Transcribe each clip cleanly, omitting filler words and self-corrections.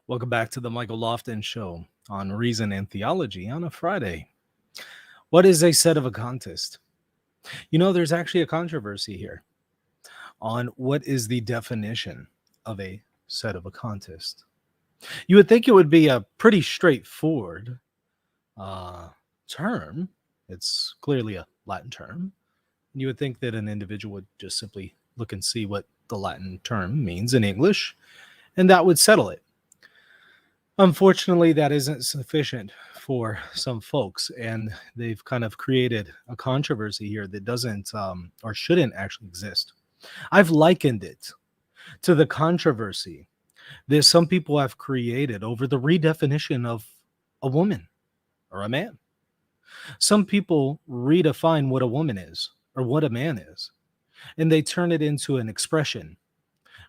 Welcome back to the Michael Lofton Show on Reason and Theology on a Friday. What is a sedevacantist? There's actually a controversy here on what is the definition of a sedevacantist. You would think it would be a pretty straightforward term. It's clearly a Latin term. You would think that an individual would just simply look and see what the Latin term means in English, and that would settle it. Unfortunately, that isn't sufficient for some folks, and they've kind of created a controversy here that doesn't or shouldn't actually exist. I've likened it to the controversy that some people have created over the redefinition of a woman or a man. Some people redefine what a woman is or what a man is, and they turn it into an expression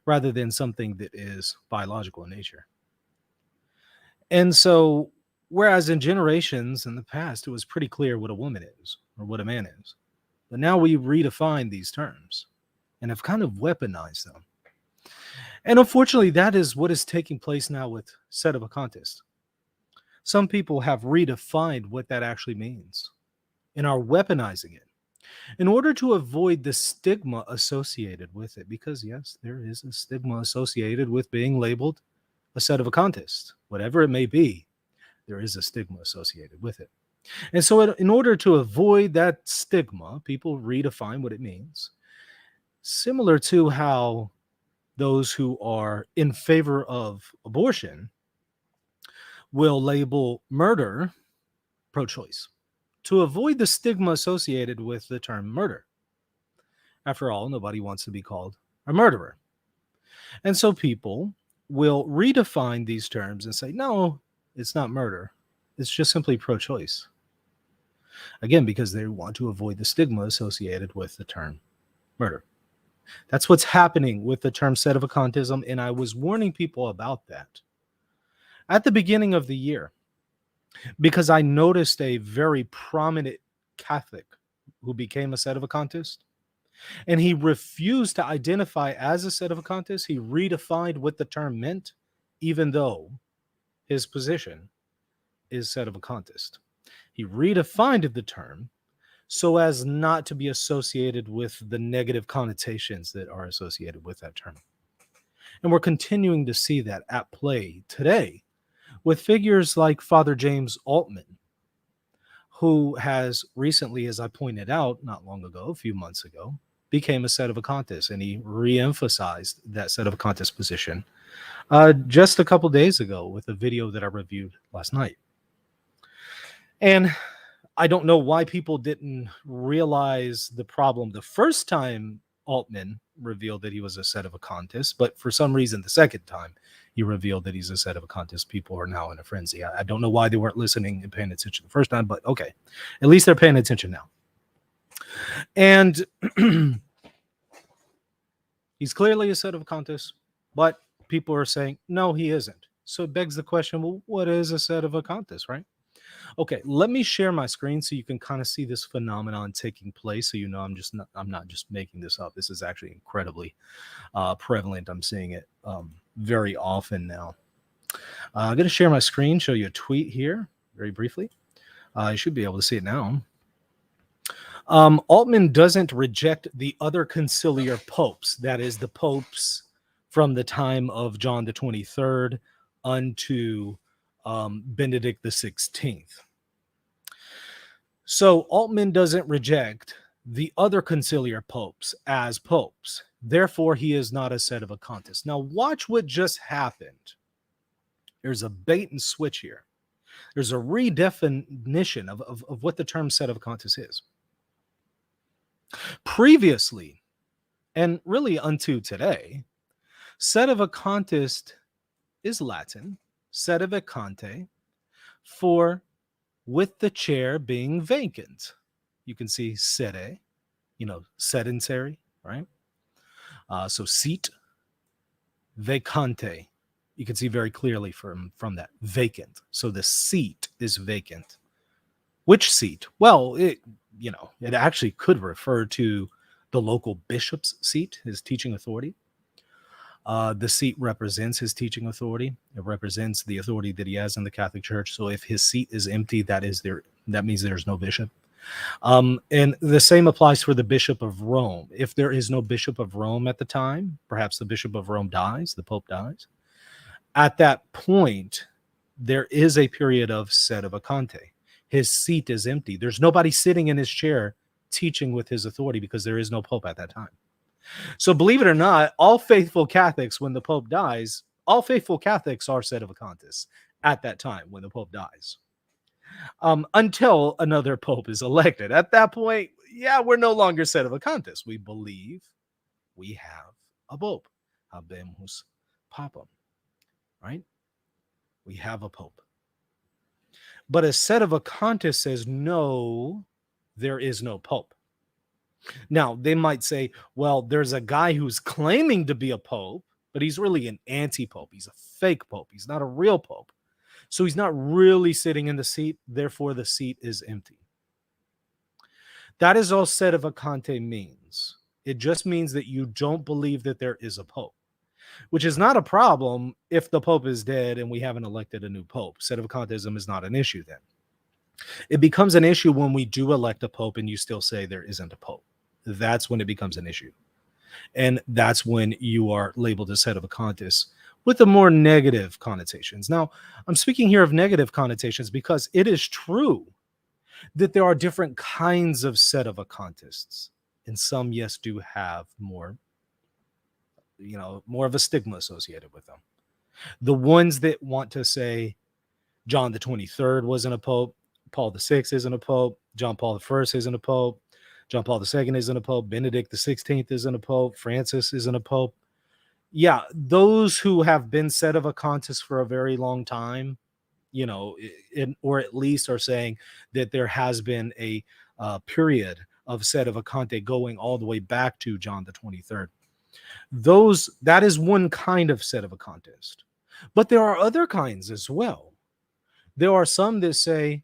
rather than something that is biological in nature. And so, whereas in generations in the past, it was pretty clear what a woman is or what a man is. But now we redefine these terms and have kind of weaponized them. And unfortunately, that is what is taking place now with sedevacantists. Some people have redefined what that actually means and are weaponizing it in order to avoid the stigma associated with it. Because, yes, there is a stigma associated with being labeled a sedevacantist. Whatever it may be, there is a stigma associated with it. And so in order to avoid that stigma, people redefine what it means, similar to how those who are in favor of abortion will label murder pro-choice to avoid the stigma associated with the term murder. After all, nobody wants to be called a murderer. And so people will redefine these terms and say, no, it's not murder. It's just simply pro-choice. Again, because they want to avoid the stigma associated with the term murder. That's what's happening with the term sedevacantism, and I was warning people about that at the beginning of the year because I noticed a very prominent Catholic who became a sedevacantist, and he refused to identify as a sedevacantist. He redefined what the term meant, even though his position is sedevacantist. He redefined the term so as not to be associated with the negative connotations that are associated with that term. And we're continuing to see that at play today with figures like Father James Altman, who has recently, as I pointed out not long ago, a few months ago, became a sedevacantist, and he re-emphasized that sedevacantist position just a couple days ago with a video that I reviewed last night. And I don't know why people didn't realize the problem the first time Altman revealed that he was a sedevacantist, but for some reason the second time he revealed that he's a sedevacantist, people are now in a frenzy. I don't know why they weren't listening and paying attention the first time, but okay, at least they're paying attention now. And he's clearly a sedevacantist, but people are saying, no, he isn't. So it begs the question, well, what is a sedevacantist, right? Okay, let me share my screen so you can kind of see this phenomenon taking place. So I'm not just making this up. This is actually incredibly prevalent. I'm seeing it very often now. I'm going to share my screen, show you a tweet here very briefly. You should be able to see it now. Altman doesn't reject the other conciliar popes, that is, the popes from the time of John the 23rd unto Benedict the 16th. So Altman doesn't reject the other conciliar popes as popes. Therefore, he is not a sedevacantist. Now, watch what just happened. There's a bait and switch here. There's a redefinition of what the term sedevacantist is. Previously, and really unto today, sedevacantist is Latin, sedevacante, for with the chair being vacant. You can see sede, sedentary, right? So seat, vacante. You can see very clearly from that, vacant. So the seat is vacant. Which seat? Well, it actually could refer to the local bishop's seat, his teaching authority. The seat represents his teaching authority. It represents the authority that he has in the Catholic Church. So if his seat is empty, that means there's no bishop. And the same applies for the Bishop of Rome. If there is no Bishop of Rome at the time, perhaps the Bishop of Rome dies, the Pope dies. At that point, there is a period of sedevacante. His seat is empty. There's nobody sitting in his chair teaching with his authority because there is no Pope at that time. So believe it or not, all faithful Catholics, when the Pope dies, all faithful Catholics are sedevacantists at that time when the Pope dies. Until another Pope is elected. At that point, yeah, we're no longer sedevacantists. We believe we have a Pope. Habemus Papam. Right? We have a Pope. But a sedevacantist says, no, there is no Pope. Now, they might say, well, there's a guy who's claiming to be a Pope, but he's really an anti-Pope. He's a fake Pope. He's not a real Pope. So he's not really sitting in the seat. Therefore, the seat is empty. That is all sedevacante means. It just means that you don't believe that there is a Pope, which is not a problem if the Pope is dead and we haven't elected a new Pope. Sedevacantism is not an issue then. It becomes an issue when we do elect a Pope and you still say there isn't a Pope. That's when it becomes an issue. And that's when you are labeled as sedevacantist with the more negative connotations. Now, I'm speaking here of negative connotations because it is true that there are different kinds of sedevacantists. And some, yes, do have more of a stigma associated with them. The ones that want to say John the 23rd wasn't a Pope, Paul the 6th isn't a Pope, John Paul the 1st isn't a Pope, John Paul the 2nd isn't a Pope, Benedict the 16th isn't a Pope, Francis isn't a Pope. Yeah, those who have been sedevacantists for a very long time, or at least are saying that there has been a period of sedevacante going all the way back to John the 23rd. That is one kind of sedevacantist. But there are other kinds as well. There are some that say,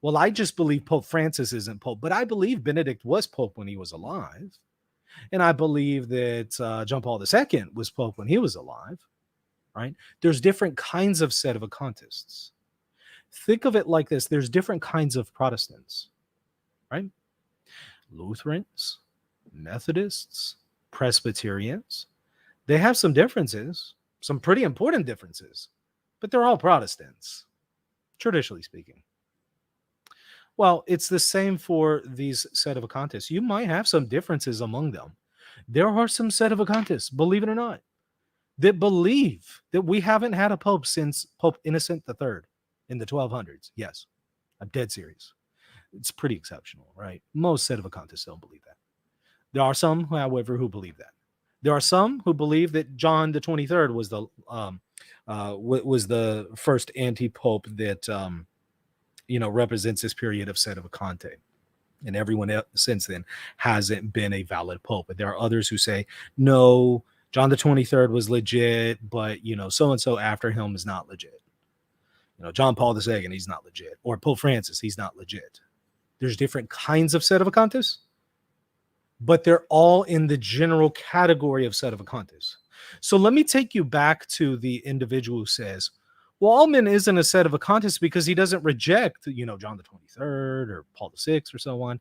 well, I just believe Pope Francis isn't Pope, but I believe Benedict was Pope when he was alive. And I believe that John Paul II was Pope when he was alive, right? There's different kinds of sedevacantists. Think of it like this. There's different kinds of Protestants, right? Lutherans, Methodists, Presbyterians. They have some differences, some pretty important differences, but they're all Protestants, traditionally speaking. Well, it's the same for these sedevacantists. You might have some differences among them. There are some sedevacantists, believe it or not, that believe that we haven't had a pope since Pope Innocent III in the 1200s. Yes, I'm dead serious. It's pretty exceptional, right? Most sedevacantists don't believe that. There are some, however, who believe that. There are some who believe that John the 23rd was the first anti-pope that represents this period of sedevacante, and everyone else since then hasn't been a valid pope. But there are others who say no, John the 23rd was legit, but so and so after him is not legit. John Paul II, he's not legit, or Pope Francis, he's not legit. There's different kinds of sedevacantists, but they're all in the general category of sedevacantists. So let me take you back to the individual who says, well, Altman isn't a sedevacantist because he doesn't reject, John the 23rd or Paul the 6th or so on.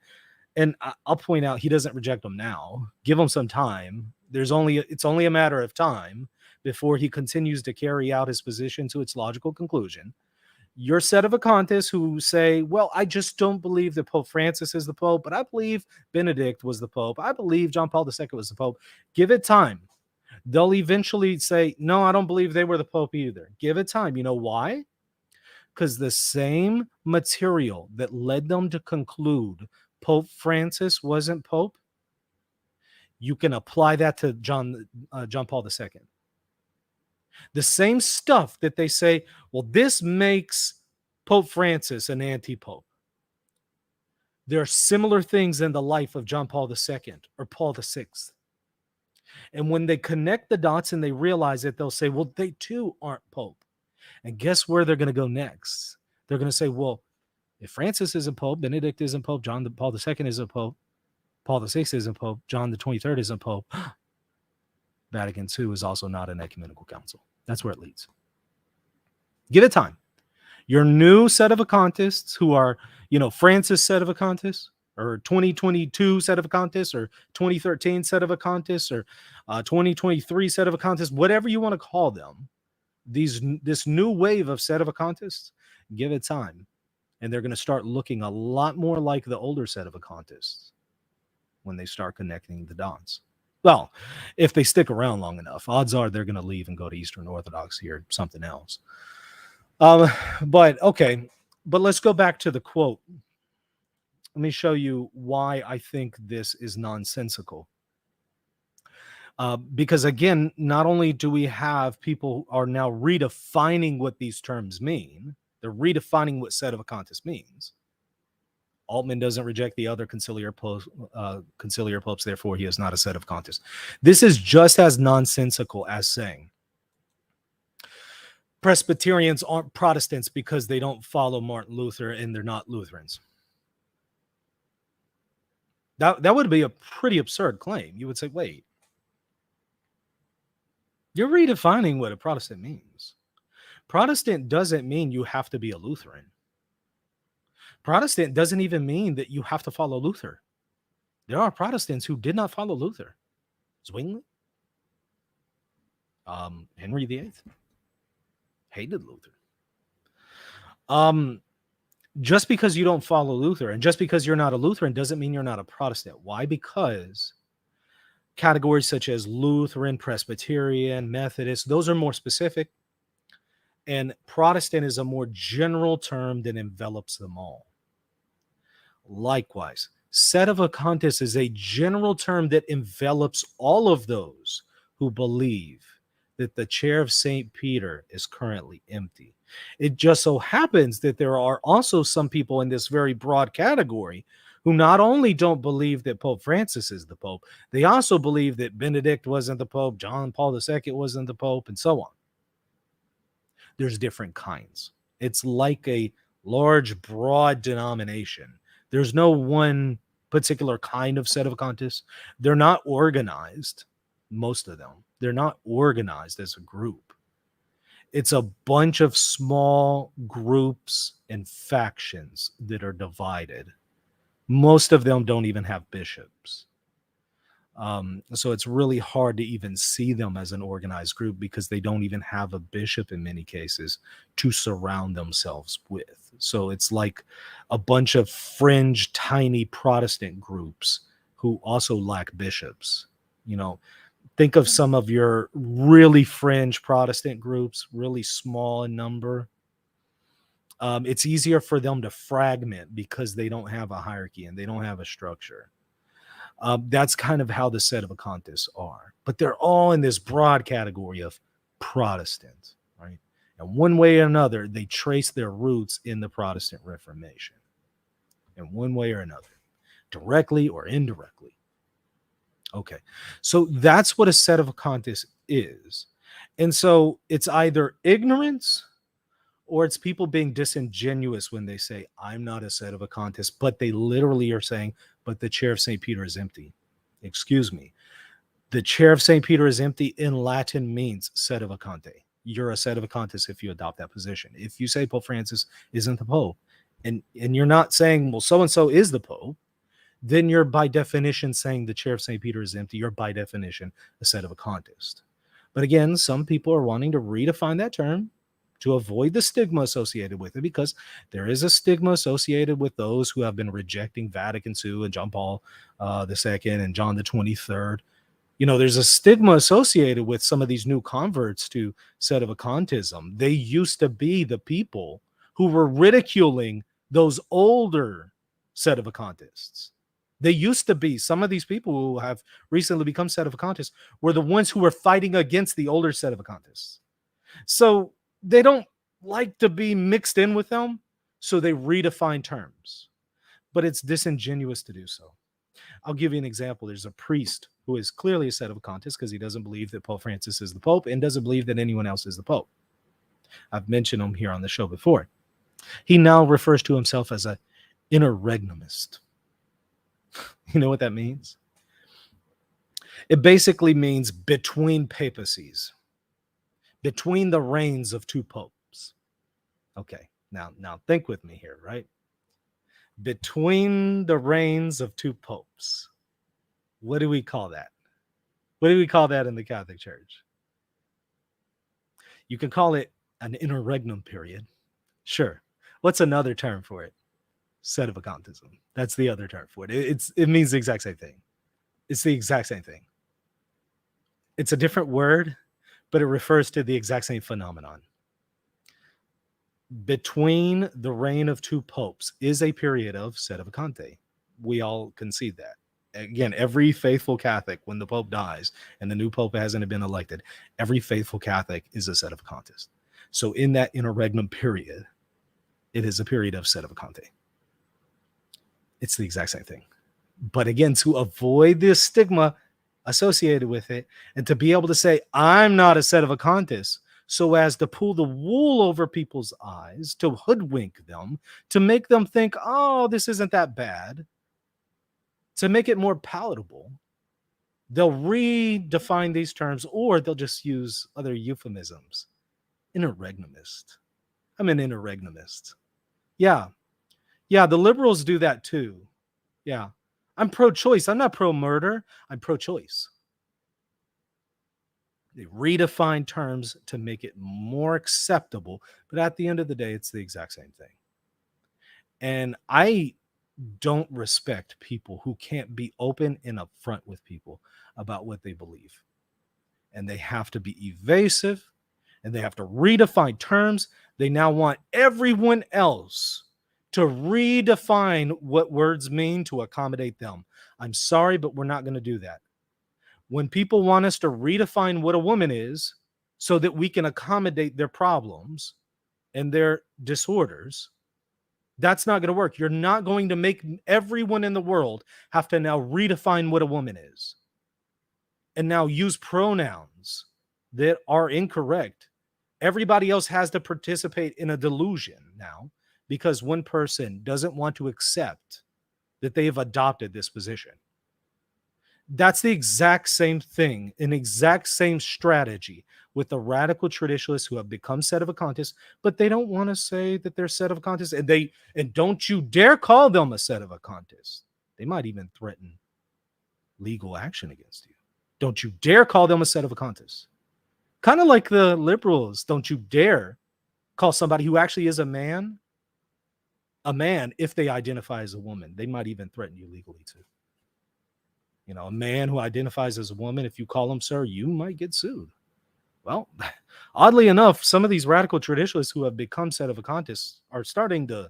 And I'll point out he doesn't reject them now. Give him some time. It's only a matter of time before he continues to carry out his position to its logical conclusion. You're sedevacantists who say, well, I just don't believe that Pope Francis is the Pope, but I believe Benedict was the Pope. I believe John Paul II was the Pope. Give it time. They'll eventually say, no, I don't believe they were the Pope either. Give it time. You know why? Because the same material that led them to conclude Pope Francis wasn't Pope, you can apply that to John Paul II. The same stuff that they say, well, this makes Pope Francis an anti-pope. There are similar things in the life of John Paul II or Paul VI. And when they connect the dots and they realize it, they'll say, well, they too aren't Pope. And guess where they're going to go next? They're going to say, well, if Francis isn't Pope, Benedict isn't Pope, John Paul II isn't Pope, Paul VI isn't Pope, John the 23rd isn't Pope, Vatican II is also not an ecumenical council. That's where it leads. Give it time. Your new Sedevacantists who are, Francis Sedevacantist or 2022 Sedevacantists or 2013 Sedevacantists or 2023 Sedevacantists, whatever you want to call them, this new wave of Sedevacantists, give it time. And they're going to start looking a lot more like the older Sedevacantists when they start connecting the dots. Well, if they stick around long enough, odds are they're going to leave and go to Eastern Orthodoxy or something else. But let's go back to the quote. Let me show you why I think this is nonsensical. Because again, not only do we have people are now redefining what these terms mean, they're redefining what Sedevacantist means. Altman doesn't reject the other conciliar popes, therefore he is not a Sedevacantist. This is just as nonsensical as saying Presbyterians aren't Protestants because they don't follow Martin Luther and they're not Lutherans. That would be a pretty absurd claim. You would say, wait, you're redefining what a Protestant means. Protestant doesn't mean you have to be a Lutheran. Protestant doesn't even mean that you have to follow Luther. There are Protestants who did not follow Luther. Zwingli, Henry VIII, hated Luther. Just because you don't follow Luther and just because you're not a Lutheran doesn't mean you're not a Protestant. Why? Because categories such as Lutheran, Presbyterian, Methodist, those are more specific. And Protestant is a more general term that envelops them all. Likewise, Sedevacantist is a general term that envelops all of those who believe that the chair of St. Peter is currently empty. It just so happens that there are also some people in this very broad category who not only don't believe that Pope Francis is the Pope, they also believe that Benedict wasn't the Pope, John Paul II wasn't the Pope, and so on. There's different kinds. It's like a large, broad denomination. There's no one particular kind of Sedevacantists. They're not organized, most of them. They're not organized as a group. It's a bunch of small groups and factions that are divided. Most of them don't even have bishops. So it's really hard to even see them as an organized group because they don't even have a bishop in many cases to surround themselves with. So it's like a bunch of fringe, tiny Protestant groups who also lack bishops. Think of some of your really fringe Protestant groups, really small in number. It's easier for them to fragment because they don't have a hierarchy and they don't have a structure. That's kind of how the Sedevacantists are. But they're all in this broad category of Protestant, right? And one way or another, they trace their roots in the Protestant Reformation. In one way or another, directly or indirectly. Okay, so that's what a Sedevacantist is. And so it's either ignorance or it's people being disingenuous when they say, I'm not a Sedevacantist, but they literally are saying, but the chair of St. Peter is empty. Excuse me. The chair of St. Peter is empty in Latin means sedevacante. You're a Sedevacantist if you adopt that position. If you say Pope Francis isn't the Pope, and you're not saying, well, so-and-so is the Pope, then you're by definition saying the chair of St. Peter is empty. You're by definition a Sedevacantist. But again, some people are wanting to redefine that term to avoid the stigma associated with it, because there is a stigma associated with those who have been rejecting Vatican II and John Paul II and John the 23rd. There's a stigma associated with some of these new converts to Sedevacantism. They used to be the people who were ridiculing those older Sedevacantists. They used to be, some of these people who have recently become Sedevacantists were the ones who were fighting against the older Sedevacantists. So they don't like to be mixed in with them, so they redefine terms. But it's disingenuous to do so. I'll give you an example. There's a priest who is clearly a Sedevacantist because he doesn't believe that Pope Francis is the Pope and doesn't believe that anyone else is the Pope. I've mentioned him here on the show before. He now refers to himself as an interregnumist. You know what that means? It basically means between papacies, between the reigns of two popes. Okay, now think with me here, right? Between the reigns of two popes. What do we call that? What do we call that in the Catholic Church? You can call it an interregnum period. Sure. What's another term for it? Sedevacantism. That's the other term for it. It means the exact same thing. It's the exact same thing. It's a different word, but it refers to the exact same phenomenon. Between the reign of two popes is a period of sedevacante. We all concede that. Again, every faithful Catholic, when the Pope dies and the new Pope hasn't been elected, every faithful Catholic is a sedevacantist. So in that interregnum period, it is a period of sedevacante. It's the exact same thing. But again, to avoid this stigma associated with it, and to be able to say, I'm not a sedevacantist, so as to pull the wool over people's eyes, to hoodwink them, to make them think, oh, this isn't that bad, to make it more palatable, they'll redefine these terms, or they'll just use other euphemisms. Interregnumist. I'm an interregnumist. Yeah, the liberals do that too. Yeah, I'm pro-choice. I'm not pro-murder. I'm pro-choice. They redefine terms to make it more acceptable, but at the end of the day, it's the exact same thing. And I don't respect people who can't be open and upfront with people about what they believe. And they have to be evasive, and they have to redefine terms. They now want everyone else to redefine what words mean to accommodate them. I'm sorry, but we're not going to do that. When people want us to redefine what a woman is so that we can accommodate their problems and their disorders, that's not going to work. You're not going to make everyone in the world have to now redefine what a woman is and now use pronouns that are incorrect. Everybody else has to participate in a delusion now because one person doesn't want to accept that they have adopted this position. That's the exact same thing, an exact same strategy with the radical traditionalists who have become sedevacantists, but they don't want to say that they're sedevacantists, and don't you dare call them a sedevacantist. They might even threaten legal action against you. Don't you dare call them a sedevacantist. Kind of like the liberals, don't you dare call somebody who actually is a man if they identify as a woman. They might even threaten you legally too. You know, a man who identifies as a woman, if you call him sir, you might get sued. Well, oddly enough, some of these radical traditionalists who have become sedevacantists are starting to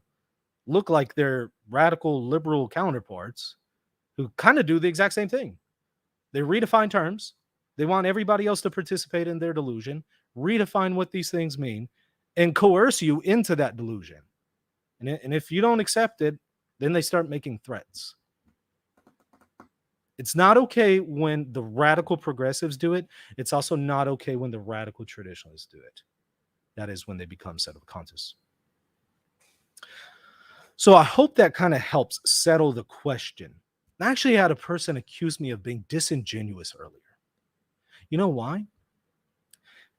look like their radical liberal counterparts who kind of do the exact same thing. They redefine terms. They want everybody else to participate in their delusion, redefine what these things mean, and coerce you into that delusion. And if you don't accept it, then they start making threats. It's not okay when the radical progressives do it. It's also not okay when the radical traditionalists do it. That is when they become sedevacantists. So I hope that kind of helps settle the question. I actually had a person accuse me of being disingenuous earlier. You know why?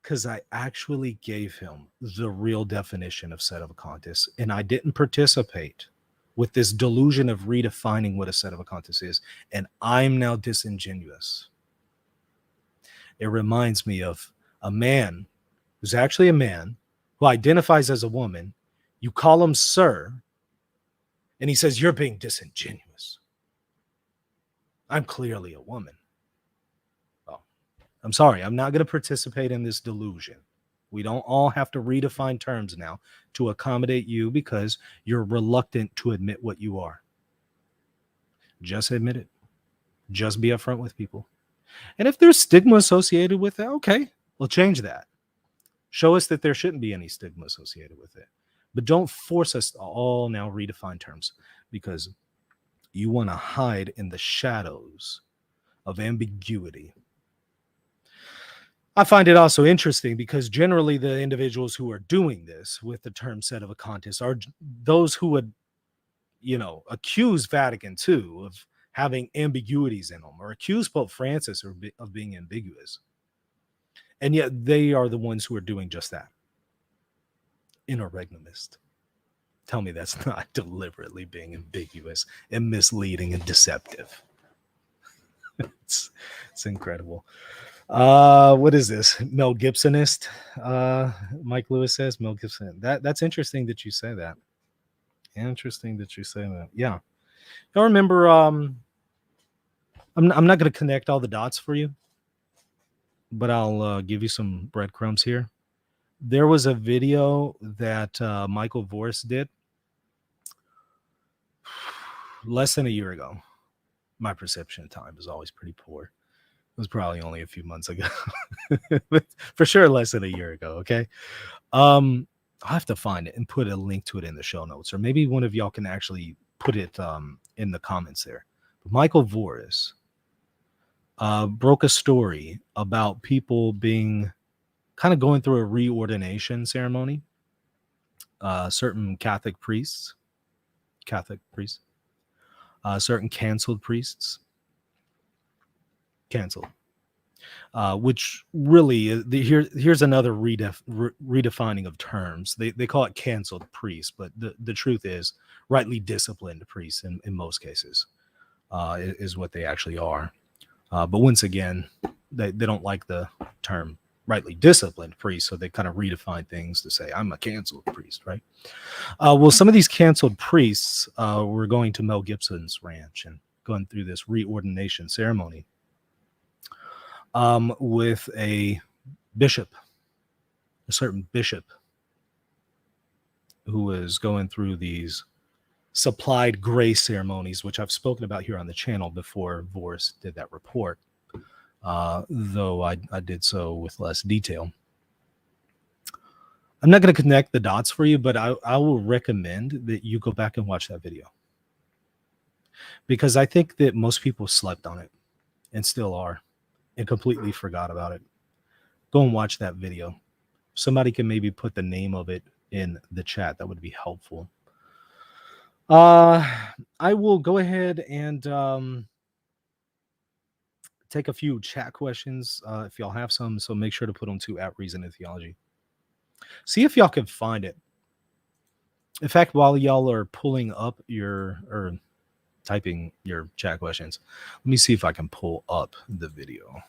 Because I actually gave him the real definition of sedevacantist, and I didn't participate with this delusion of redefining what a sedevacantist is, and I'm now disingenuous. It reminds me of a man who's actually a man who identifies as a woman. You call him sir, and he says, you're being disingenuous. I'm clearly a woman. Well, I'm sorry, I'm not going to participate in this delusion. We don't all have to redefine terms now to accommodate you because you're reluctant to admit what you are. Just admit it. Just be upfront with people. And if there's stigma associated with it, okay, we'll change that. Show us that there shouldn't be any stigma associated with it. But don't force us to all now redefine terms because you want to hide in the shadows of ambiguity. I find it also interesting because generally the individuals who are doing this with the term sedevacantist are those who would, accuse Vatican II of having ambiguities in them, or accuse Pope Francis of being ambiguous. And yet they are the ones who are doing just that. Interregnumist. Tell me that's not deliberately being ambiguous and misleading and deceptive. It's incredible. What is this? Mel Gibsonist? Mike Lewis says Mel Gibson. That's interesting that you say that. Interesting that you say that. Yeah. I remember, I'm not going to connect all the dots for you, but I'll give you some breadcrumbs here. There was a video that Michael Voris did less than a year ago. My perception of time is always pretty poor. It was probably only a few months ago, but for sure less than a year ago. Okay. I'll have to find it and put a link to it in the show notes, or maybe one of y'all can actually put it in the comments there. But Michael Voris broke a story about people being kind of going through a reordination ceremony. Certain Catholic priests, certain canceled priests, canceled. Which really, here's another redefining of terms. They call it canceled priests, but the truth is rightly disciplined priests in most cases is what they actually are. But once again, they don't like the term rightly disciplined priest, so they kind of redefine things to say, I'm a canceled priest, right? Well, some of these canceled priests were going to Mel Gibson's ranch and going through this reordination ceremony with a certain bishop who was going through these supplied grace ceremonies, which I've spoken about here on the channel before Voris did that report, though I did so with less detail. I'm not going to connect the dots for you, but I will recommend that you go back and watch that video, because I think that most people slept on it and still are, and completely forgot about it. Go and watch that video. Somebody can maybe put the name of it in the chat. That would be helpful. I will go ahead and take a few chat questions if y'all have some. So make sure to put them to @Reason and Theology. See if y'all can find it. In fact, while y'all are pulling up or typing your chat questions, let me see if I can pull up the video.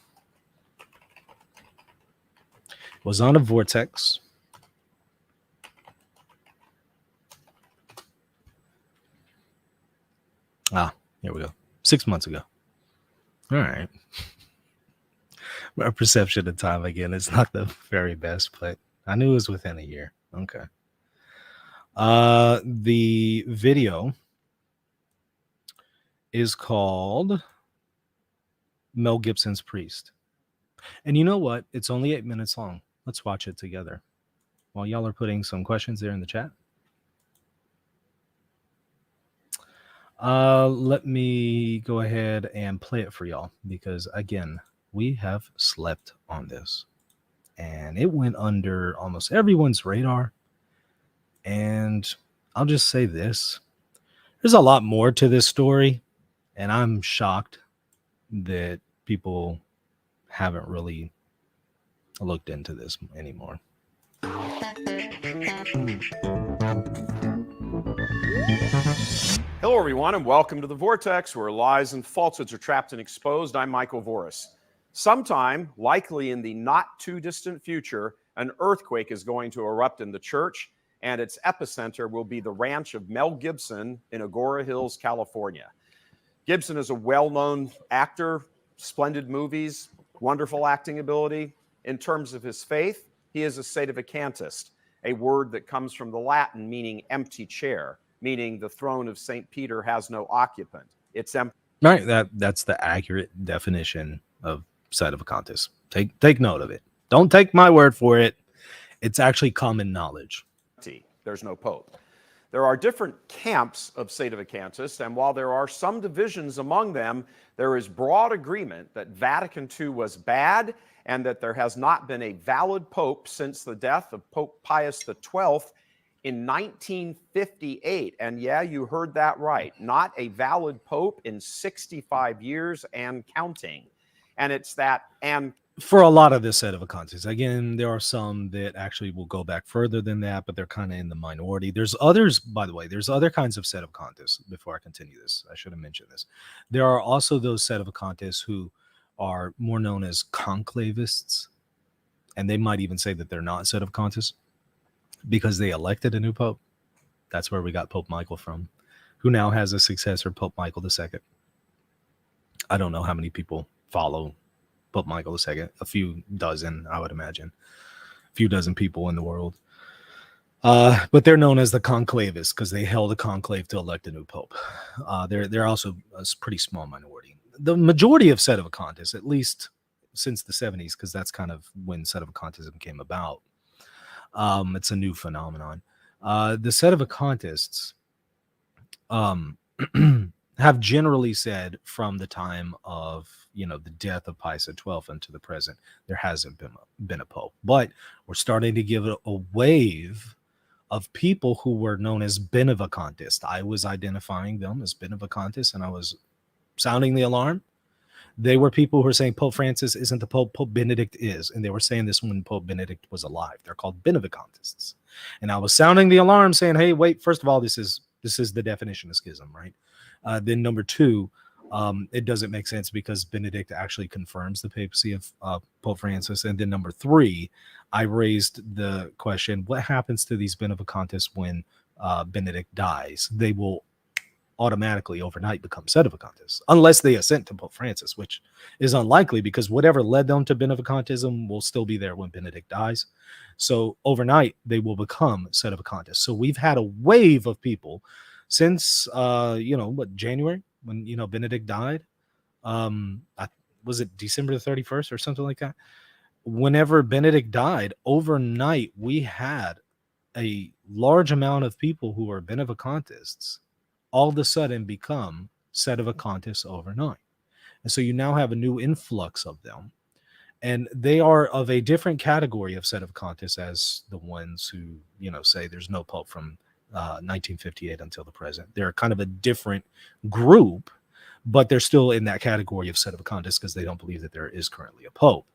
It was on a Vortex. Here we go. 6 months ago. All right. My perception of time, again, is not the very best, but I knew it was within a year. Okay. The video is called Mel Gibson's Priest. And you know what? It's only 8 minutes long. Let's watch it together while y'all are putting some questions there in the chat. Let me go ahead and play it for y'all, because again, we have slept on this and it went under almost everyone's radar. And I'll just say this, there's a lot more to this story, and I'm shocked that people haven't really looked into this anymore. Hello, everyone, and welcome to The Vortex, where lies and falsehoods are trapped and exposed. I'm Michael Voris. Sometime, likely in the not-too-distant future, an earthquake is going to erupt in the church, and its epicenter will be the ranch of Mel Gibson in Agora Hills, California. Gibson is a well-known actor, splendid movies, wonderful acting ability. In terms of his faith, he is a Sedevacantist, a word that comes from the Latin meaning empty chair, meaning the throne of St. Peter has no occupant. It's empty. Right, that's the accurate definition of Sedevacantist. Take note of it. Don't take my word for it. It's actually common knowledge. There's no pope. There are different camps of Sedevacantists, and while there are some divisions among them, there is broad agreement that Vatican II was bad and that there has not been a valid pope since the death of Pope Pius XII in 1958. And yeah, you heard that right. Not a valid pope in 65 years and counting. And it's that, and for a lot of this Sedevacantists. Again, there are some that actually will go back further than that, but they're kind of in the minority. There's others, by the way, there's other kinds of Sedevacantists. Before I continue this, I should have mentioned this. There are also those Sedevacantists who are more known as conclavists, and they might even say that they're not Sedevacantists because they elected a new pope. That's where we got Pope Michael from, who now has a successor, Pope Michael II. I don't know how many people follow Pope Michael II, a few dozen, I would imagine, a few dozen people in the world. But they're known as the conclavists because they held a conclave to elect a new pope. They're also a pretty small minority. The majority of Sedevacantists, at least since the 70s, because that's kind of when Sedevacantism came about. It's a new phenomenon. The Sedevacantists have generally said from the time of the death of Pius XII into the present, there hasn't been a pope. But we're starting to give it a wave of people who were known as Benevacantists. I was identifying them as Benevacantists, and I was sounding the alarm. They were people who were saying Pope Francis isn't the Pope, Pope Benedict is. And they were saying this when Pope Benedict was alive. They're called Benevacantists. And I was sounding the alarm saying, hey, wait, first of all, this is the definition of schism, right? Then number two, it doesn't make sense because Benedict actually confirms the papacy of Pope Francis. And then number three, I raised the question, what happens to these Benevacantists when Benedict dies? They will automatically overnight become Sedevacantists, unless they assent to Pope Francis, which is unlikely because whatever led them to Benevacantism will still be there when Benedict dies. So overnight, they will become Sedevacantists. So we've had a wave of people since, January, when, Benedict died. Was it December the 31st or something like that? Whenever Benedict died, overnight, we had a large amount of people who are Benevacantists all of a sudden become Sedevacantists overnight. And so you now have a new influx of them. And they are of a different category of Sedevacantists as the ones who, say there's no pope from 1958 until the present. They're kind of a different group, but they're still in that category of Sedevacantists because they don't believe that there is currently a pope.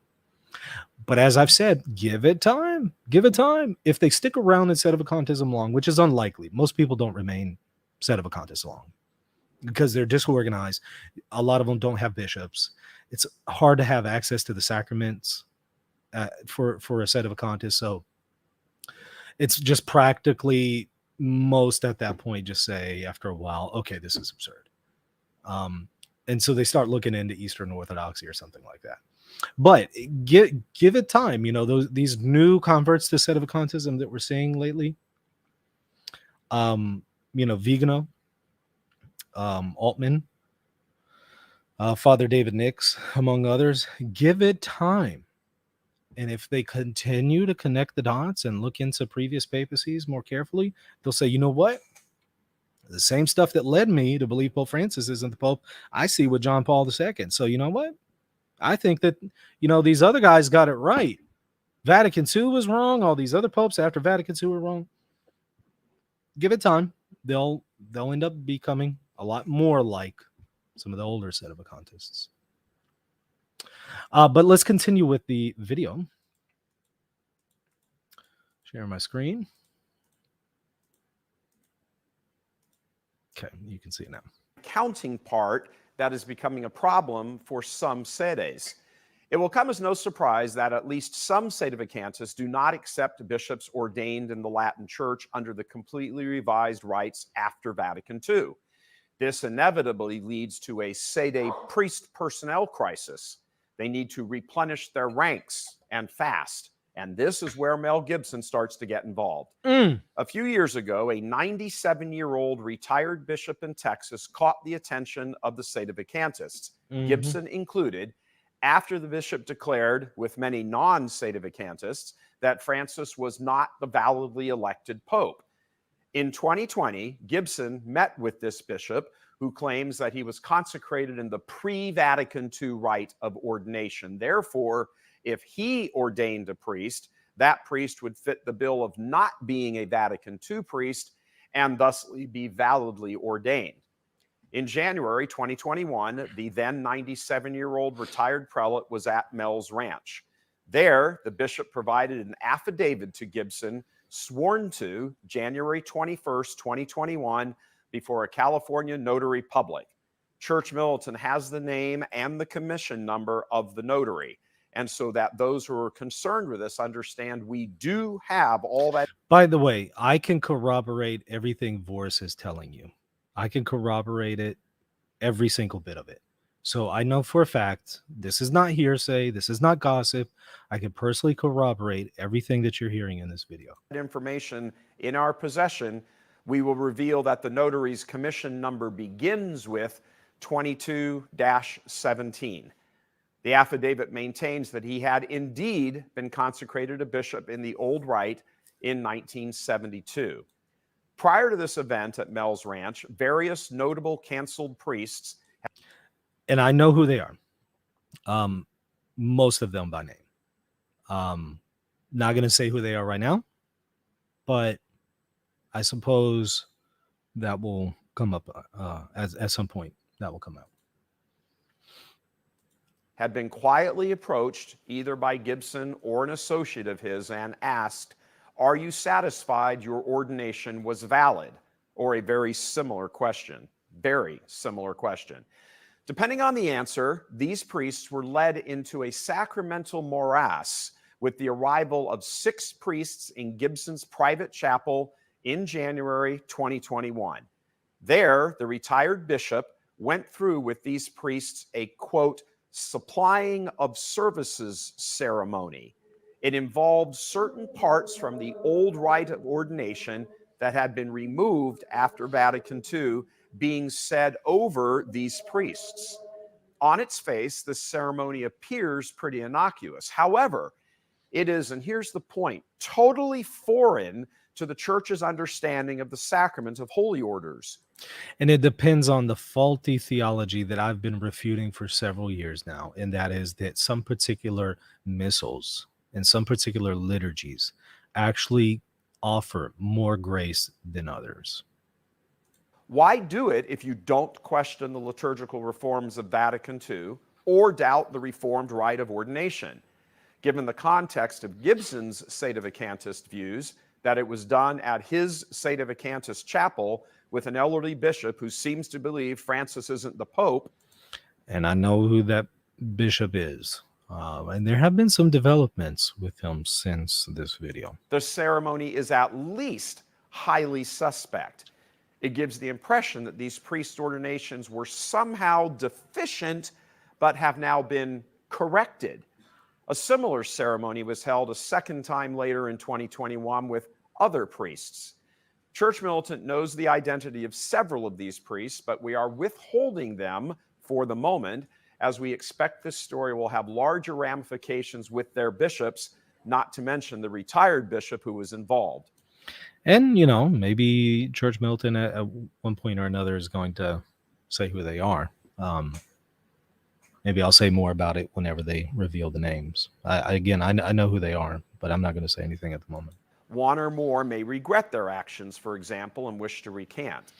But as I've said, give it time. Give it time. If they stick around in Sedevacantism long, which is unlikely, most people don't remain Sedevacantists long because they're disorganized. A lot of them don't have bishops. It's hard to have access to the sacraments for a Sedevacantist. So it's just practically most at that point just say after a while, okay, this is absurd. And so they start looking into Eastern Orthodoxy or something like that. But give it time. These new converts to Sedevacantism that we're seeing lately. Vigano, Altman, Father David Nix, among others, give it time. And if they continue to connect the dots and look into previous papacies more carefully, they'll say, you know what? The same stuff that led me to believe Pope Francis isn't the Pope, I see with John Paul II. So you know what? I think that, these other guys got it right. Vatican II was wrong. All these other popes after Vatican II were wrong. Give it time. They'll end up becoming a lot more like some of the older Sedevacantists. But let's continue with the video. Share my screen. Okay, you can see it now. Counting part that is becoming a problem for some sedes. It will come as no surprise that at least some Sedevacantists do not accept bishops ordained in the Latin Church under the completely revised rites after Vatican II. This inevitably leads to a sede priest personnel crisis. They need to replenish their ranks and fast. And this is where Mel Gibson starts to get involved. A few years ago, a 97-year-old retired bishop in Texas caught the attention of the Sedevacantists, Gibson included, after the bishop declared, with many non-Sedevacantists, that Francis was not the validly elected pope. In 2020, Gibson met with this bishop, who claims that he was consecrated in the pre-Vatican II rite of ordination. Therefore, if he ordained a priest, that priest would fit the bill of not being a Vatican II priest and thusly be validly ordained. In January 2021, the then 97-year-old retired prelate was at Mel's Ranch. There, the bishop provided an affidavit to Gibson, sworn to January 21st, 2021, before a California notary public. Church Militant has the name and the commission number of the notary. And so that those who are concerned with this understand we do have all that. By the way, I can corroborate everything Voris is telling you. I can corroborate it, every single bit of it. So I know for a fact, this is not hearsay. This is not gossip. I can personally corroborate everything that you're hearing in this video. Information in our possession, we will reveal that the notary's commission number begins with 22-17. The affidavit maintains that he had indeed been consecrated a bishop in the Old Rite in 1972. Prior to this event at Mel's Ranch, various notable canceled priests. And I know who they are. Most of them by name. Not going to say who they are right now, but I suppose that will come up at some point. That will come out. Had been quietly approached either by Gibson or an associate of his and asked, "Are you satisfied your ordination was valid?" Or a very similar question. Very similar question. Depending on the answer, these priests were led into a sacramental morass with the arrival of 6 priests in Gibson's private chapel in January 2021. There, the retired bishop went through with these priests a, quote, supplying of services ceremony. It involved certain parts from the old rite of ordination that had been removed after Vatican II being said over these priests. On its face, this ceremony appears pretty innocuous. However, it is, and here's the point, totally foreign to the church's understanding of the sacrament of holy orders. And it depends on the faulty theology that I've been refuting for several years now, and that is that some particular missals and some particular liturgies actually offer more grace than others. Why do it if you don't question the liturgical reforms of Vatican II or doubt the Reformed rite of ordination? Given the context of Gibson's Sedevacantist views, that it was done at his Sedevacantist chapel with an elderly bishop who seems to believe Francis isn't the Pope. And I know who that bishop is. And there have been some developments with him since this video. The ceremony is at least highly suspect. It gives the impression that these priest ordinations were somehow deficient, but have now been corrected. A similar ceremony was held a second time later in 2021 with other priests. Church Militant knows the identity of several of these priests, but we are withholding them for the moment, as we expect this story will have larger ramifications with their bishops, not to mention the retired bishop who was involved. And, you know, maybe Church Militant at one point or another is going to say who they are. Maybe I'll say more about it whenever they reveal the names. I know who they are, but I'm not going to say anything at the moment. One or more may regret their actions, for example, and wish to recant.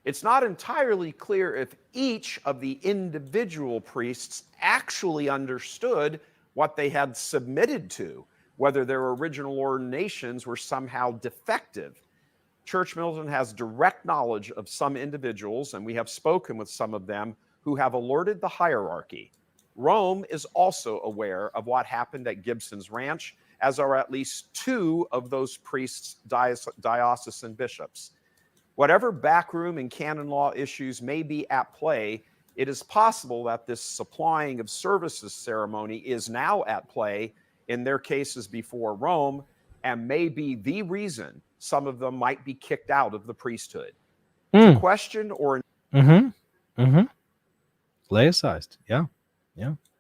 It's not entirely clear if each of the individual priests actually understood what they had submitted to, whether their original ordinations were somehow defective. Church Militant has direct knowledge of some individuals, and we have spoken with some of them who have alerted the hierarchy. Rome is also aware of what happened at Gibson's Ranch, as are at least 2 of those priests' diocesan bishops. Whatever backroom and canon law issues may be at play, it is possible that this supplying of services ceremony is now at play in their cases before Rome, and may be the reason some of them might be kicked out of the priesthood. To question or laicized, yeah.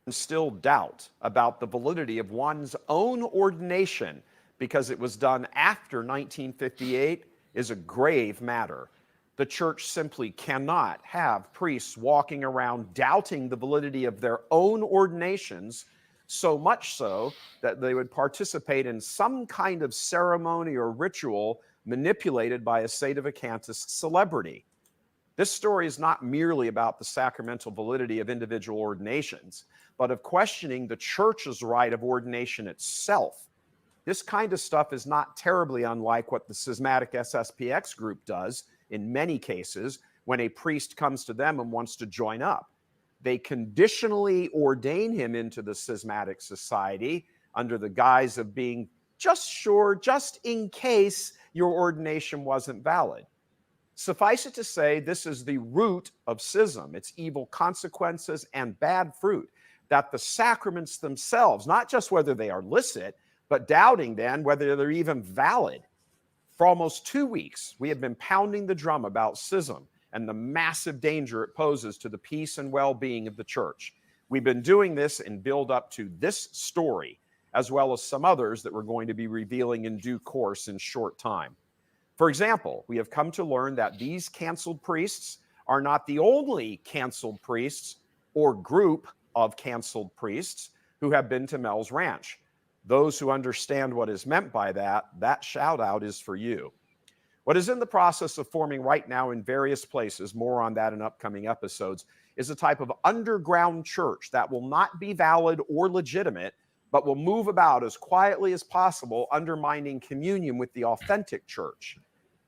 instill doubt about the validity of one's own ordination because it was done after 1958 is a grave matter. The church simply cannot have priests walking around doubting the validity of their own ordinations so much so that they would participate in some kind of ceremony or ritual manipulated by a Sedevacantist celebrity. This story is not merely about the sacramental validity of individual ordinations, but of questioning the church's right of ordination itself. This kind of stuff is not terribly unlike what the schismatic SSPX group does in many cases when a priest comes to them and wants to join up. They conditionally ordain him into the schismatic society under the guise of being just sure, just in case your ordination wasn't valid. Suffice it to say, this is the root of schism, its evil consequences and bad fruit, that the sacraments themselves, not just whether they are licit, but doubting then whether they're even valid. For almost 2 weeks, we have been pounding the drum about schism and the massive danger it poses to the peace and well-being of the church. We've been doing this in build up to this story, as well as some others that we're going to be revealing in due course in short time. For example, we have come to learn that these canceled priests are not the only canceled priests or group of canceled priests who have been to Mel's Ranch. Those who understand what is meant by that shout out is for you. What is in the process of forming right now in various places, more on that in upcoming episodes, is a type of underground church that will not be valid or legitimate, but will move about as quietly as possible, undermining communion with the authentic church.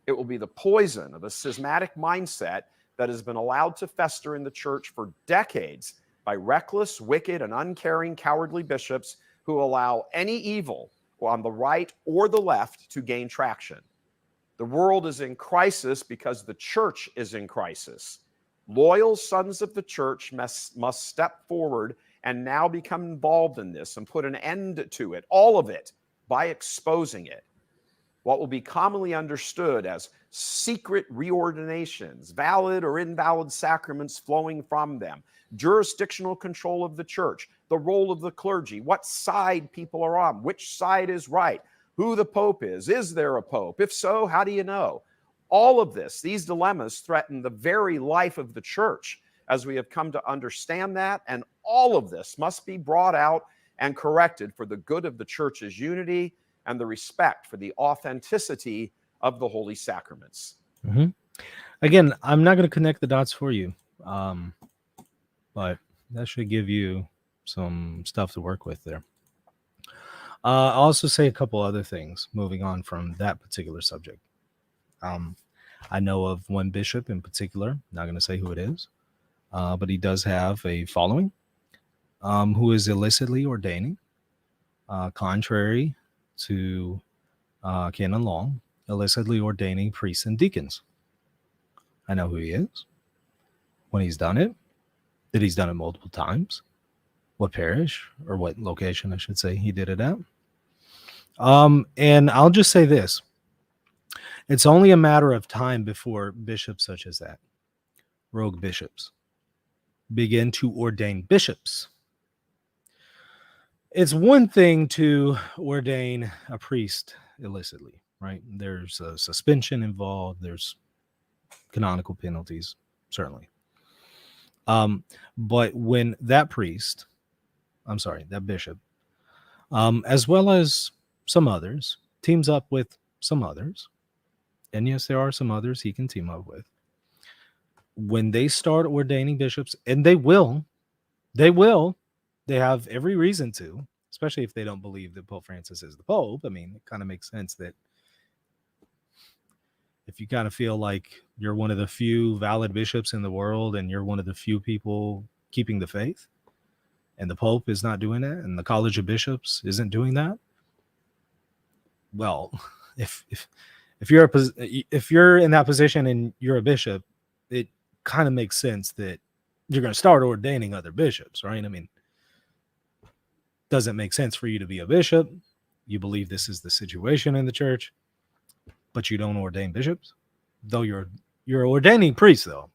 It will be the poison of a schismatic mindset that has been allowed to fester in the church for decades by reckless, wicked, and uncaring cowardly bishops who allow any evil on the right or the left to gain traction. The world is in crisis because the church is in crisis. Loyal sons of the church must step forward and now become involved in this and put an end to it, all of it, by exposing it. What will be commonly understood as secret reordinations, valid or invalid sacraments flowing from them, jurisdictional control of the church, the role of the clergy, what side people are on, which side is right, who the pope is there a pope? If so, how do you know? All of this, these dilemmas threaten the very life of the church as we have come to understand that, and all of this must be brought out and corrected for the good of the church's unity and the respect for the authenticity of the holy sacraments. Mm-hmm. Again, I'm not going to connect the dots for you, but that should give you some stuff to work with there. I'll also say a couple other things moving on from that particular subject. I know of one bishop in particular, not going to say who it is, but he does have a following who is illicitly ordaining, contrary to canon law, illicitly ordaining priests and deacons. I know who he is, when he's done it, that he's done it multiple times, what parish or what location, I should say, he did it at. And I'll just say this. It's only a matter of time before bishops such as that, rogue bishops, begin to ordain bishops. It's one thing to ordain a priest illicitly, right? There's a suspension involved. There's canonical penalties, certainly. But when that bishop, as well as some others, teams up with some others, and yes, there are some others he can team up with, when they start ordaining bishops, and they have every reason to, especially if they don't believe that Pope Francis is the Pope. I mean, it kind of makes sense that if you kind of feel like you're one of the few valid bishops in the world and you're one of the few people keeping the faith, and the Pope is not doing that, and the College of Bishops isn't doing that, well, if you're in that position and you're a bishop, it kind of makes sense that you're going to start ordaining other bishops, right? I mean, doesn't make sense for you to be a bishop. You believe this is the situation in the church, but you don't ordain bishops, though you're ordaining priests, though,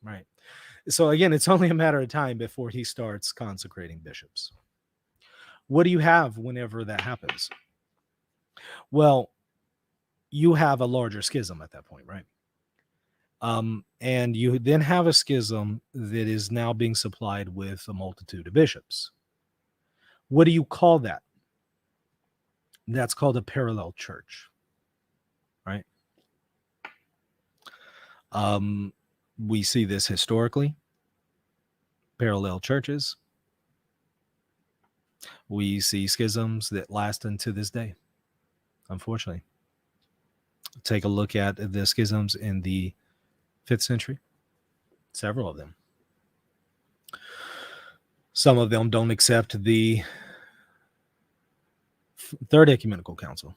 right? So again, it's only a matter of time before he starts consecrating bishops. What do you have whenever that happens? Well, you have a larger schism at that point, right? And you then have a schism that is now being supplied with a multitude of bishops. What do you call that? That's called a parallel church, right? We see this historically, parallel churches. We see schisms that last unto this day, unfortunately. Take a look at the schisms in the 5th century, several of them. Some of them don't accept the Third Ecumenical Council.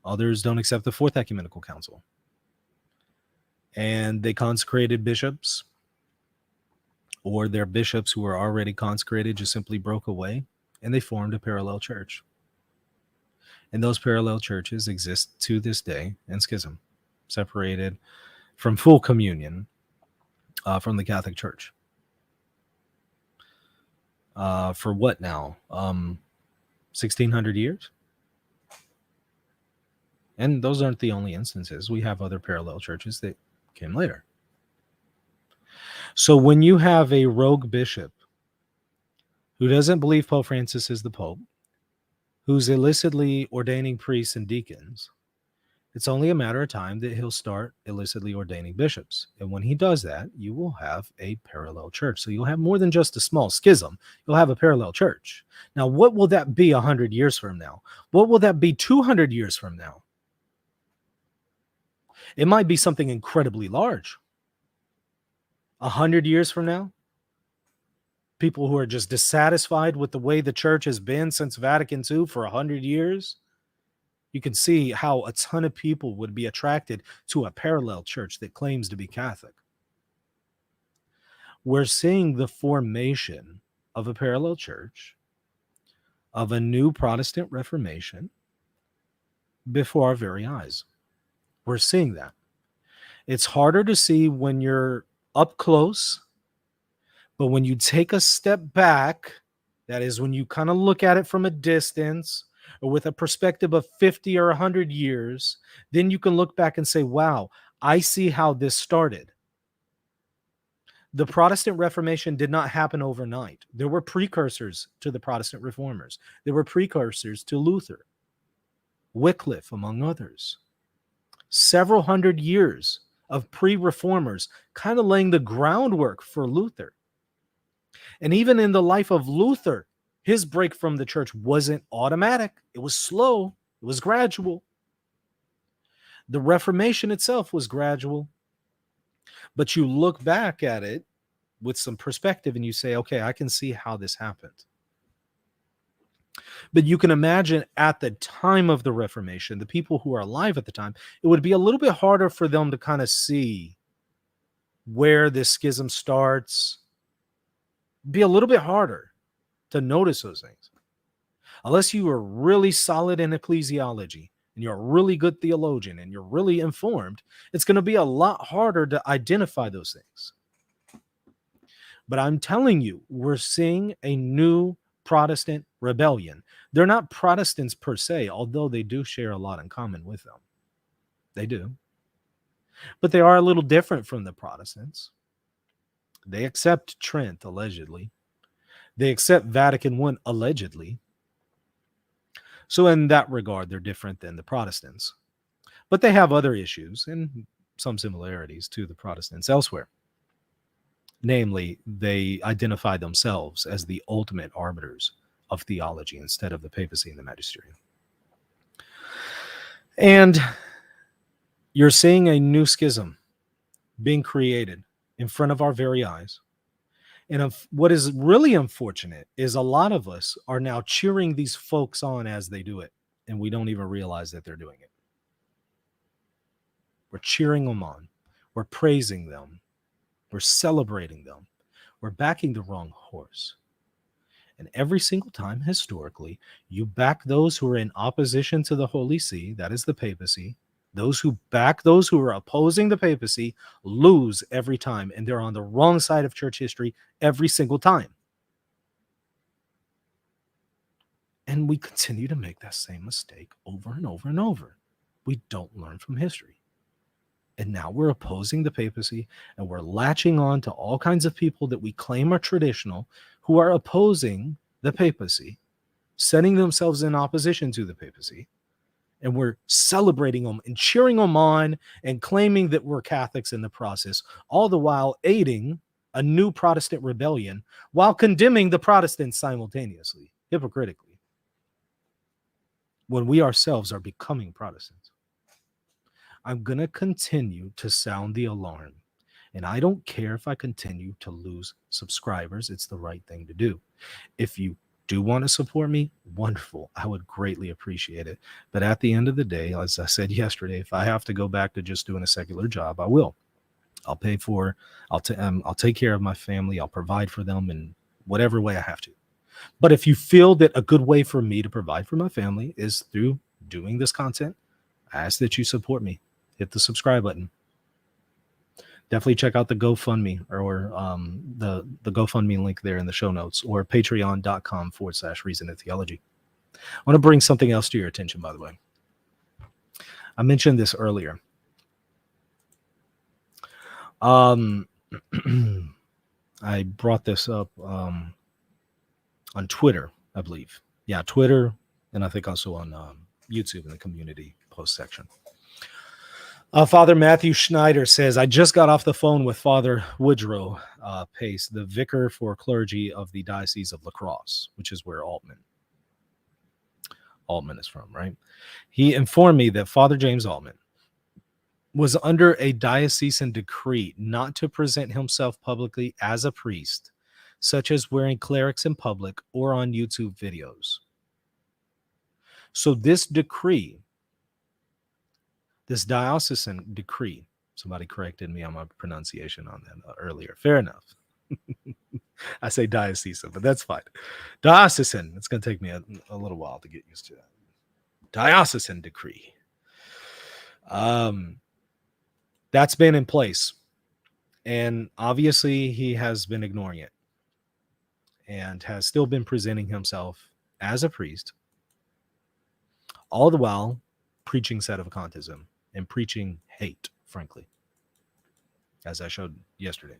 Others don't accept the Fourth Ecumenical Council. And they consecrated bishops, or their bishops who were already consecrated just simply broke away, and they formed a parallel church. And those parallel churches exist to this day in schism, separated from full communion from the Catholic Church. For what now? 1,600 years? And those aren't the only instances. We have other parallel churches that came later. So when you have a rogue bishop who doesn't believe Pope Francis is the Pope, who's illicitly ordaining priests and deacons, it's only a matter of time that he'll start illicitly ordaining bishops. And when he does that, you will have a parallel church. So you'll have more than just a small schism. You'll have a parallel church. Now, what will that be 100 years from now? What will that be 200 years from now? It might be something incredibly large. 100 years from now, people who are just dissatisfied with the way the church has been since Vatican II for 100 years, you can see how a ton of people would be attracted to a parallel church that claims to be Catholic. We're seeing the formation of a parallel church, of a new Protestant Reformation before our very eyes. We're seeing that. It's harder to see when you're up close, but when you take a step back, that is when you kind of look at it from a distance or with a perspective of 50 or 100 years, then you can look back and say, wow, I see how this started. The Protestant Reformation did not happen overnight. There were precursors to the Protestant reformers. There were precursors to Luther, Wycliffe, among others. Several hundred years of pre-reformers kind of laying the groundwork for Luther. And even in the life of Luther, his break from the church wasn't automatic. It was slow. It was gradual. The Reformation itself was gradual. But you look back at it with some perspective and you say, okay, I can see how this happened. But you can imagine at the time of the Reformation, the people who are alive at the time, it would be a little bit harder for them to kind of see where this schism starts. It'd be a little bit harder to notice those things. Unless you are really solid in ecclesiology and you're a really good theologian and you're really informed, it's going to be a lot harder to identify those things. But I'm telling you, we're seeing a new Protestant rebellion. They're not Protestants per se, although they do share a lot in common with them. They do. But they are a little different from the Protestants. They accept Trent, allegedly. They accept Vatican I, allegedly. So in that regard, they're different than the Protestants. But they have other issues and some similarities to the Protestants elsewhere. Namely, they identify themselves as the ultimate arbiters of theology instead of the papacy and the magisterium. And you're seeing a new schism being created in front of our very eyes. And what is really unfortunate is a lot of us are now cheering these folks on as they do it, and we don't even realize that they're doing it. We're cheering them on. We're praising them. We're celebrating them. We're backing the wrong horse. And every single time, historically, you back those who are in opposition to the Holy See, that is the papacy. Those who back those who are opposing the papacy lose every time, and they're on the wrong side of church history every single time. And we continue to make that same mistake over and over and over. We don't learn from history. And now we're opposing the papacy, and we're latching on to all kinds of people that we claim are traditional who are opposing the papacy. setting themselves in opposition to the papacy, and we're celebrating them and cheering them on and claiming that we're Catholics in the process, all the while aiding a new Protestant rebellion while condemning the Protestants simultaneously, hypocritically, when we ourselves are becoming Protestants. I'm going to continue to sound the alarm. And I don't care if I continue to lose subscribers. It's the right thing to do. If you do want to support me, wonderful. I would greatly appreciate it. But at the end of the day, as I said yesterday, if I have to go back to just doing a secular job, I will. I'll pay for, I'll take care of my family. I'll provide for them in whatever way I have to. But if you feel that a good way for me to provide for my family is through doing this content, I ask that you support me. Hit the subscribe button. Definitely check out the GoFundMe or the GoFundMe link there in the show notes, or patreon.com/Reason and Theology. I want to bring something else to your attention, by the way. I mentioned this earlier. I brought this up on Twitter, I believe. Yeah, Twitter, and I think also on YouTube in the community post section. Father Matthew Schneider says, I just got off the phone with Father Woodrow Pace, the vicar for clergy of the Diocese of La Crosse, which is where Altman is from, right? He informed me that Father James Altman was under a diocesan decree not to present himself publicly as a priest, such as wearing clerics in public or on YouTube videos. So this decree, this diocesan decree, somebody corrected me on my pronunciation on that earlier. Fair enough. I say diocesan, but that's fine. Diocesan. It's going to take me a little while to get used to that. Diocesan decree. That's been in place. And obviously he has been ignoring it and has still been presenting himself as a priest, all the while preaching sedevacantism and preaching hate, frankly, as I showed yesterday.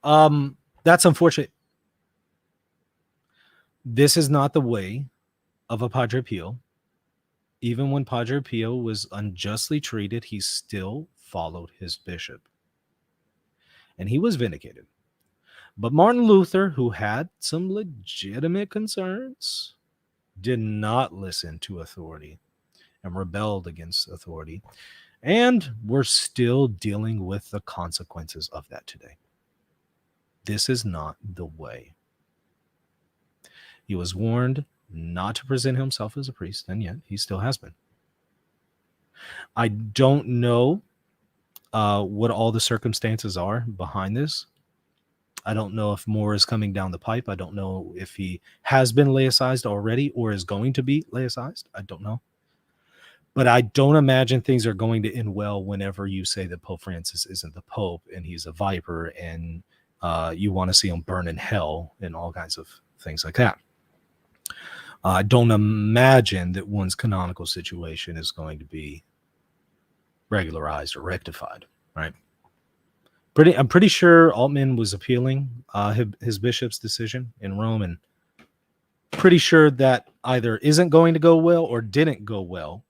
That's unfortunate. This is not the way of a Padre Pio. Even when Padre Pio was unjustly treated, he still followed his bishop. And he was vindicated. But Martin Luther, who had some legitimate concerns, did not listen to authority and rebelled against authority. And we're still dealing with the consequences of that today. This is not the way. He was warned not to present himself as a priest, and yet he still has been. I don't know what all the circumstances are behind this. I don't know if more is coming down the pipe. I don't know if he has been laicized already or is going to be laicized. I don't know. But I don't imagine things are going to end well whenever you say that Pope Francis isn't the Pope and he's a viper and you want to see him burn in hell and all kinds of things like that. I don't imagine that one's canonical situation is going to be regularized or rectified, right? I'm pretty sure Altman was appealing his bishop's decision in Rome, and pretty sure that either isn't going to go well or didn't go well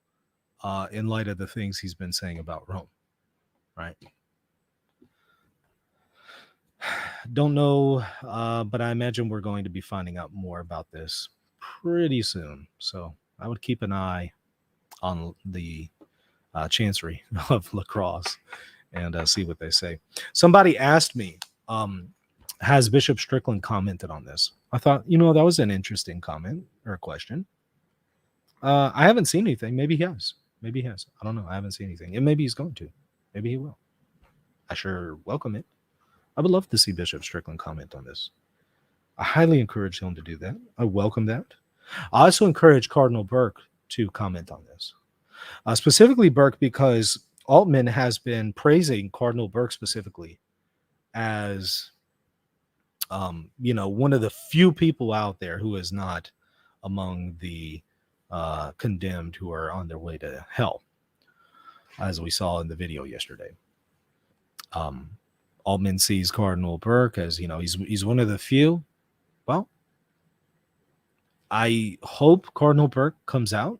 in light of the things he's been saying about Rome, right? Don't know, but I imagine we're going to be finding out more about this pretty soon. So I would keep an eye on the Chancery of La Crosse and see what they say. Somebody asked me, has Bishop Strickland commented on this? I thought, that was an interesting comment or a question. I haven't seen anything. Maybe he has. Maybe he has. I don't know. I haven't seen anything. And maybe he's going to. Maybe he will. I sure welcome it. I would love to see Bishop Strickland comment on this. I highly encourage him to do that. I welcome that. I also encourage Cardinal Burke to comment on this. Specifically Burke, because Altman has been praising Cardinal Burke specifically as, one of the few people out there who is not among the condemned who are on their way to hell, as we saw in the video yesterday. Altman sees Cardinal Burke as, he's one of the few. Well, I hope Cardinal Burke comes out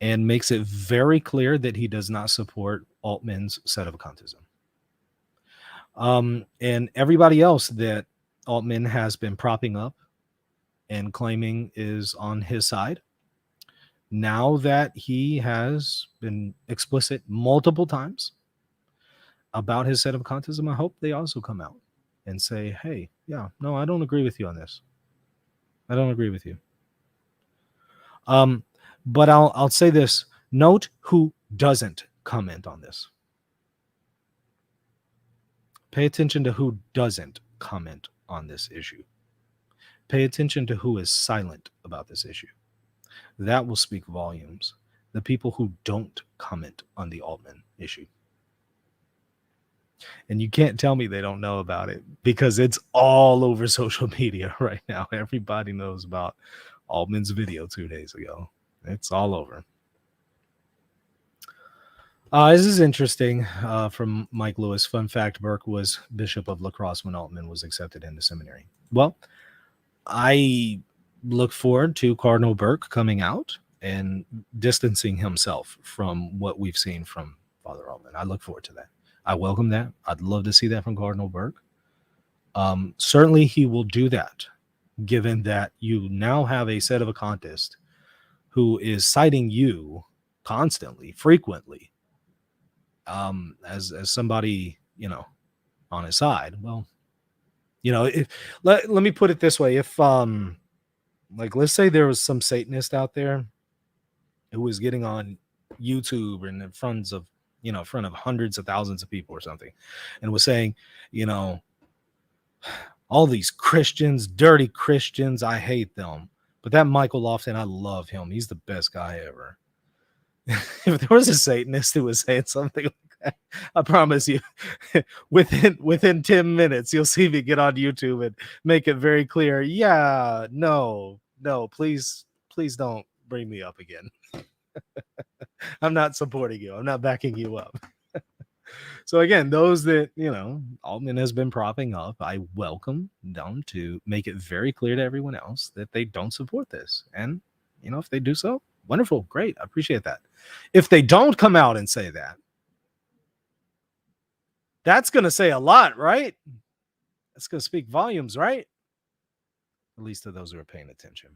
and makes it very clear that he does not support Altman's Sedevacantism. And everybody else that Altman has been propping up and claiming is on his side, now that he has been explicit multiple times about his Sedevacantism, I hope they also come out and say, hey, yeah, no, I don't agree with you on this. I don't agree with you. But I'll say this. Note who doesn't comment on this. Pay attention to who doesn't comment on this issue. Pay attention to who is silent about this issue. That will speak volumes. The people who don't comment on the Altman issue. And you can't tell me they don't know about it, because it's all over social media right now. Everybody knows about Altman's video 2 days ago. It's all over. This is interesting from Mike Lewis. Fun fact, Burke was Bishop of La Crosse when Altman was accepted into seminary. Well, I look forward to Cardinal Burke coming out and distancing himself from what we've seen from Father Altman. I look forward to that. I welcome that. I'd love to see that from Cardinal Burke. Certainly he will do that, given that you now have a Sedevacantist who is citing you constantly, frequently, as somebody, on his side. Well, let me put it this way. If, let's say there was some Satanist out there who was getting on YouTube and in front of hundreds of thousands of people or something, and was saying, all these Christians, dirty Christians, I hate them. But that Michael Lofton, I love him. He's the best guy ever. If there was a Satanist who was saying something like that, I promise you, within 10 minutes, you'll see me get on YouTube and make it very clear. Yeah, no, please don't bring me up again. I'm not supporting you. I'm not backing you up. So again, those that, Altman has been propping up, I welcome them to make it very clear to everyone else that they don't support this. And, if they do so, wonderful, great. I appreciate that. If they don't come out and say that, that's going to say a lot, right? That's going to speak volumes, right? At least to those who are paying attention.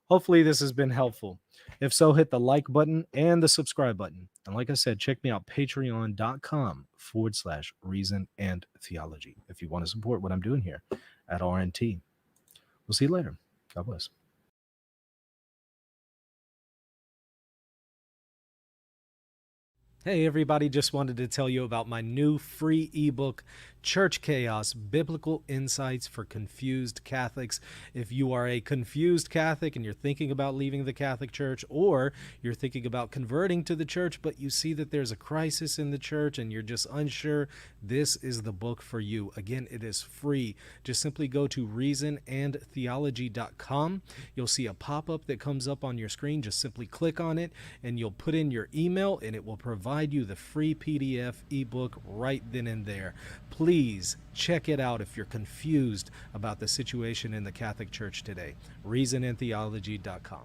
Hopefully this has been helpful. If so, hit the like button and the subscribe button. And like I said, check me out, patreon.com/reason and theology, if you want to support what I'm doing here at RNT. We'll see you later. God bless. Hey everybody, just wanted to tell you about my new free ebook, Church Chaos, Biblical Insights for Confused Catholics. If you are a confused Catholic and you're thinking about leaving the Catholic Church, or you're thinking about converting to the church, but you see that there's a crisis in the church and you're just unsure, this is the book for you. Again, it is free. Just simply go to reasonandtheology.com. You'll see a pop-up that comes up on your screen. Just simply click on it and you'll put in your email and it will provide you the free PDF ebook right then and there. Please check it out if you're confused about the situation in the Catholic Church today. reasonandtheology.com.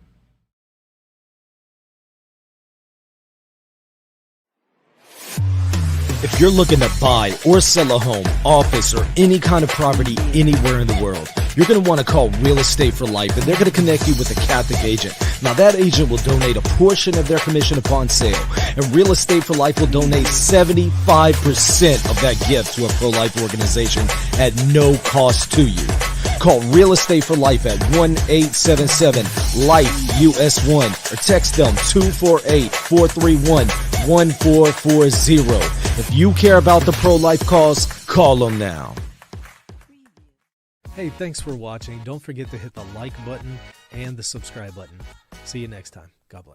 If you're looking to buy or sell a home, office, or any kind of property anywhere in the world, you're going to want to call Real Estate for Life, and they're going to connect you with a Catholic agent. Now, that agent will donate a portion of their commission upon sale, and Real Estate for Life will donate 75% of that gift to a pro-life organization at no cost to you. Call Real Estate for Life at 1-877-LIFE-US1 or text them 248-431-1440. If you care about the pro-life cause, call them now. Hey, thanks for watching. Don't forget to hit the like button and the subscribe button. See you next time.